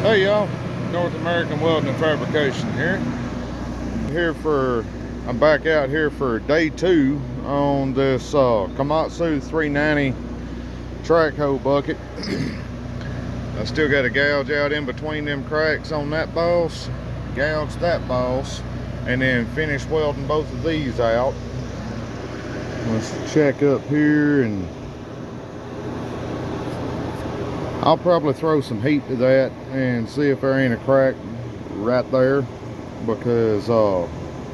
Hey y'all, North American Welding and Fabrication here. I'm back out here for day 2 on this Komatsu 390 track hole bucket. I still got a gouge out in between them cracks on that boss, gouge that boss, and then finish welding both of these out. Let's check up here, and I'll probably throw some heat to that and see if there ain't a crack right there, because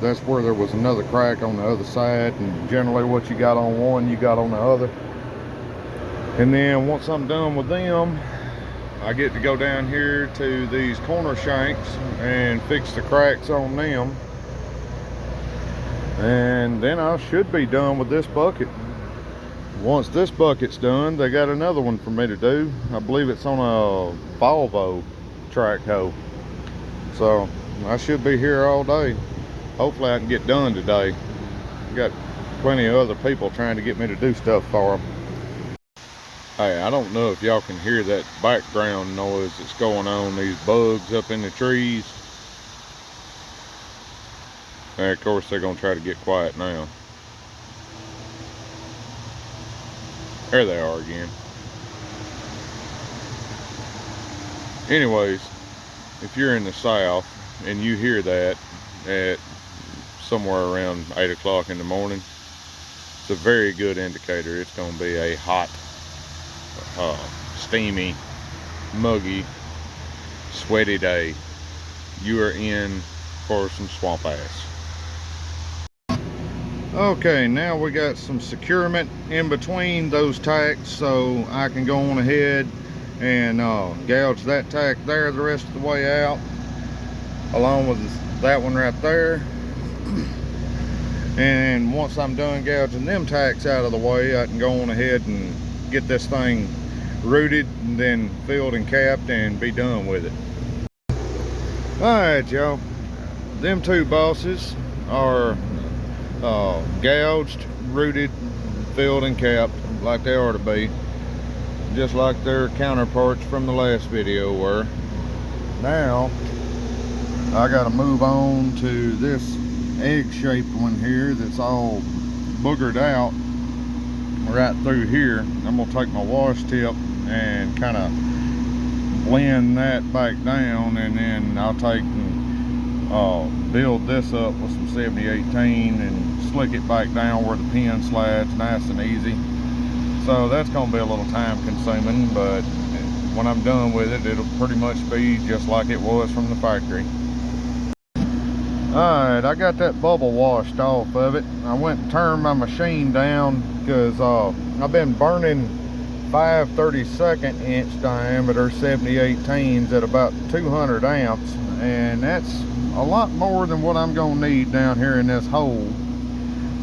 that's where there was another crack on the other side, and generally what you got on one you got on the other. And then once I'm done with them, I get to go down here to these corner shanks and fix the cracks on them, and then I should be done with this bucket. Once this bucket's done, they got another one for me to do. I believe it's on a Volvo track hoe. So I should be here all day. Hopefully I can get done today. Got plenty of other people trying to get me to do stuff for them. Hey, I don't know if y'all can hear that background noise that's going on, these bugs up in the trees. And of course they're gonna try to get quiet now. There they are again. Anyways, if you're in the south and you hear that at somewhere around 8 o'clock in the morning, it's a very good indicator. It's going to be a hot, steamy, muggy, sweaty day. You are in for some swamp ass. Okay, now we got some securement in between those tacks, so I can go on ahead and gouge that tack there the rest of the way out, along with that one right there. And once I'm done gouging them tacks out of the way, I can go on ahead and get this thing rooted and then filled and capped and be done with it. Alright y'all, them two bosses are gouged, rooted, filled and capped like they ought to be, just like their counterparts from the last video were. Now I gotta move on to this egg-shaped one here that's all boogered out right through here. I'm gonna take my wash tip and kind of blend that back down, and then I'll take and build this up with some 7018 and slick it back down where the pin slides nice and easy. So that's going to be a little time consuming, but when I'm done with it, it'll pretty much be just like it was from the factory. Alright, I got that bubble washed off of it. I went and turned my machine down because I've been burning 5 32nd inch diameter 7018s at about 200 amps, and that's a lot more than what I'm gonna need down here in this hole.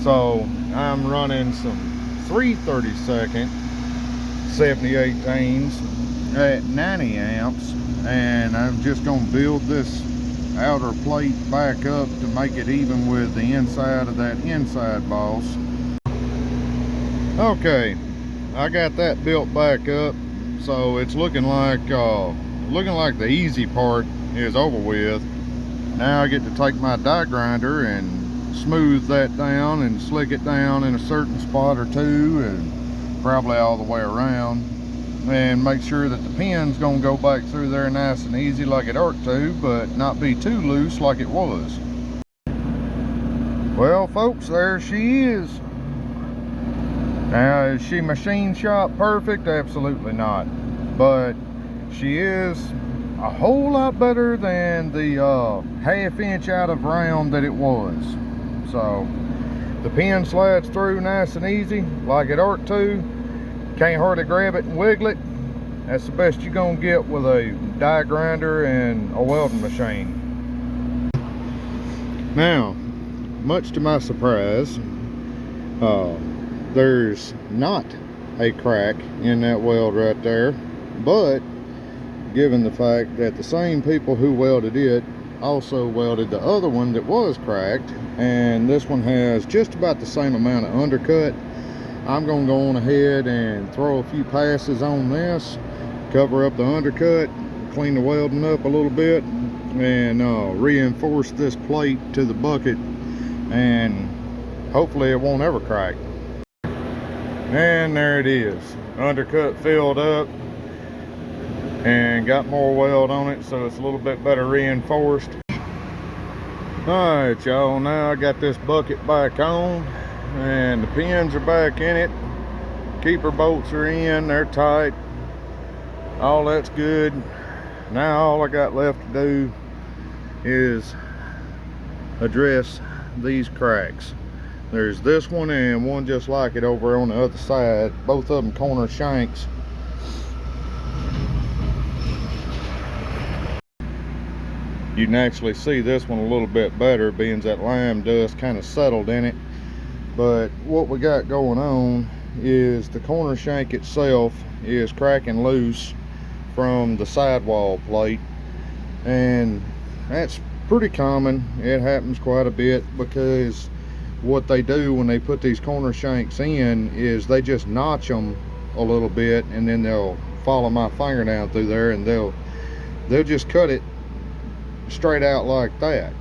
So I'm running some 3 32nd 7018s at 90 amps, and I'm just gonna build this outer plate back up to make it even with the inside of that inside boss. Okay, I got that built back up, so it's looking like the easy part is over with. Now I get to take my die grinder and smooth that down and slick it down in a certain spot or two, and probably all the way around, and make sure that the pin's gonna go back through there nice and easy like it ought to, but not be too loose like it was. Well folks, there she is. Now, is she machine shop perfect? Absolutely not, but she is a whole lot better than the ½ inch out of round that it was. So the pin slides through nice and easy like it ought to. Can't hardly grab it and wiggle it. That's the best you're gonna get with a die grinder and a welding machine. Now, much to my surprise, there's not a crack in that weld right there, but given the fact that the same people who welded it also welded the other one that was cracked, and this one has just about the same amount of undercut, I'm gonna go on ahead and throw a few passes on this, cover up the undercut, clean the welding up a little bit, and reinforce this plate to the bucket, and hopefully it won't ever crack. And there it is, undercut filled up and got more weld on it, so it's a little bit better reinforced. Alright y'all, now I got this bucket back on and the pins are back in it. Keeper bolts are in, they're tight, all that's good. Now all I got left to do is address these cracks. There's this one and one just like it over on the other side, both of them corner shanks. You can actually see this one a little bit better, being that lime dust kind of settled in it. But what we got going on is the corner shank itself is cracking loose from the sidewall plate, and that's pretty common. It happens quite a bit because what they do when they put these corner shanks in is they just notch them a little bit, and then they'll follow my finger down through there and they'll just cut it straight out like that.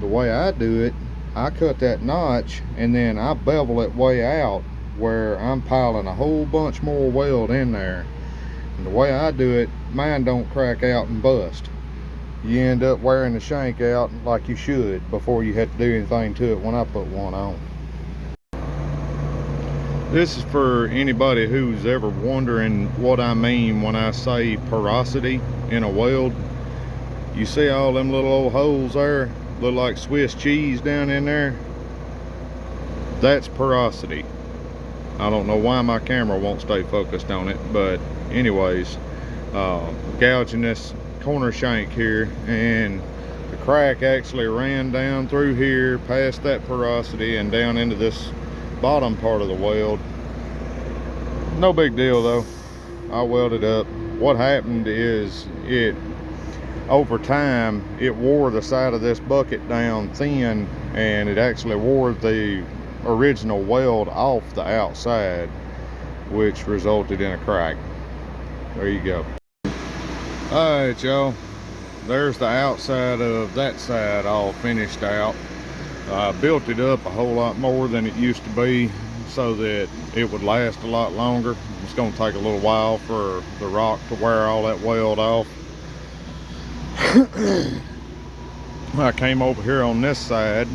The way I do it, I cut that notch and then I bevel it way out where I'm piling a whole bunch more weld in there. And the way I do it, mine don't crack out and bust. You end up wearing the shank out like you should before you have to do anything to it when I put one on. This is for anybody who's ever wondering what I mean when I say porosity in a weld. You see all them little old holes there, look like Swiss cheese down in there? That's porosity. I don't know why my camera won't stay focused on it, but anyways, gouging this corner shank here, and the crack actually ran down through here past that porosity and down into this bottom part of the weld. No big deal though, I welded up. What happened is over time it wore the side of this bucket down thin, and it actually wore the original weld off the outside, which resulted in a crack. There you go. All right y'all, there's the outside of that side all finished out. I built it up a whole lot more than it used to be so that it would last a lot longer. It's going to take a little while for the rock to wear all that weld off. I came over here on this side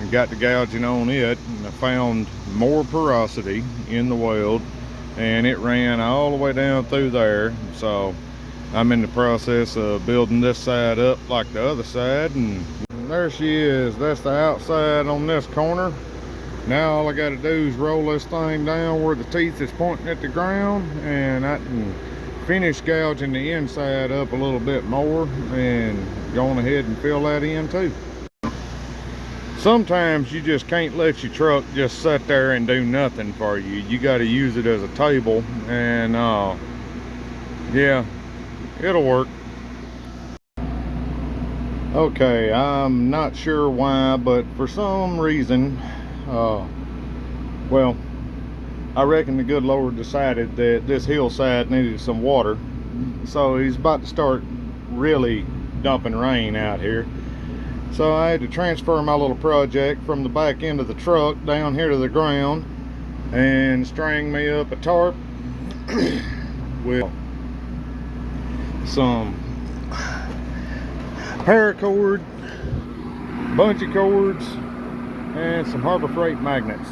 and got the gouging on it, and I found more porosity in the weld, and it ran all the way down through there. So I'm in the process of building this side up like the other side, and there she is. That's the outside on this corner. Now all I got to do is roll this thing down where the teeth is pointing at the ground, and I can finish gouging the inside up a little bit more and going ahead and fill that in too. Sometimes you just can't let your truck just sit there and do nothing for you. You got to use it as a table, and yeah, it'll work. Okay, I'm not sure why, but for some reason, well, I reckon the good Lord decided that this hillside needed some water, so he's about to start really dumping rain out here. So I had to transfer my little project from the back end of the truck down here to the ground and string me up a tarp with some paracord, bungee cords, and some Harbor Freight magnets.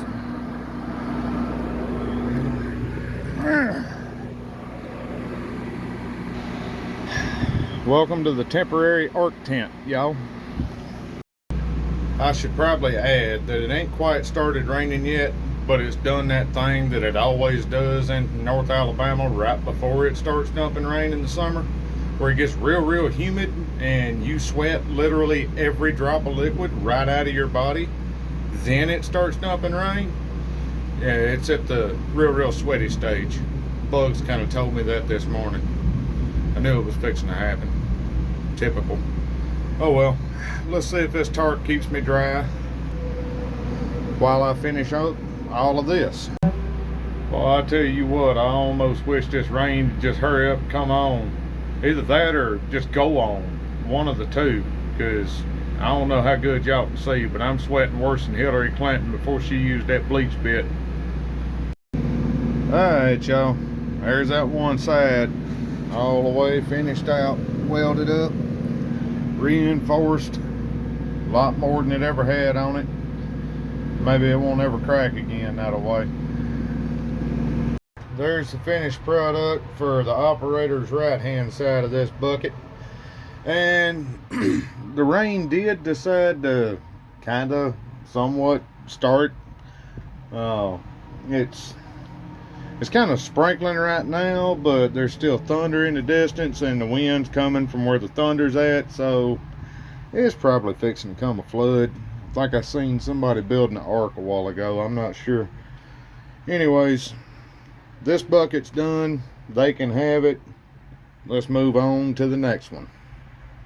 Welcome to the temporary arc tent, y'all. I should probably add that it ain't quite started raining yet, but it's done that thing that it always does in North Alabama right before it starts dumping rain in the summer, where it gets real humid and you sweat literally every drop of liquid right out of your body. Then it starts dumping rain. Yeah, it's at the real sweaty stage. Bugs kind of told me that this morning. I knew it was fixing to happen. Typical. Oh well, let's see if this tarp keeps me dry while I finish up all of this. Well, I tell you what, I almost wish this rain would just hurry up and come on. Either that or just go on, one of the two, because I don't know how good y'all can see, but I'm sweating worse than Hillary Clinton before she used that bleach bit. Alright, y'all, there's that one side all the way finished out, welded up, reinforced, a lot more than it ever had on it. Maybe it won't ever crack again that way. There's the finished product for the operator's right hand side of this bucket. And the rain did decide to kind of somewhat start. It's kind of sprinkling right now, but there's still thunder in the distance and the wind's coming from where the thunder's at, so it's probably fixing to come a flood. Like I seen somebody building an ark a while ago, I'm not sure. Anyways, this bucket's done. They can have it. Let's move on to the next one.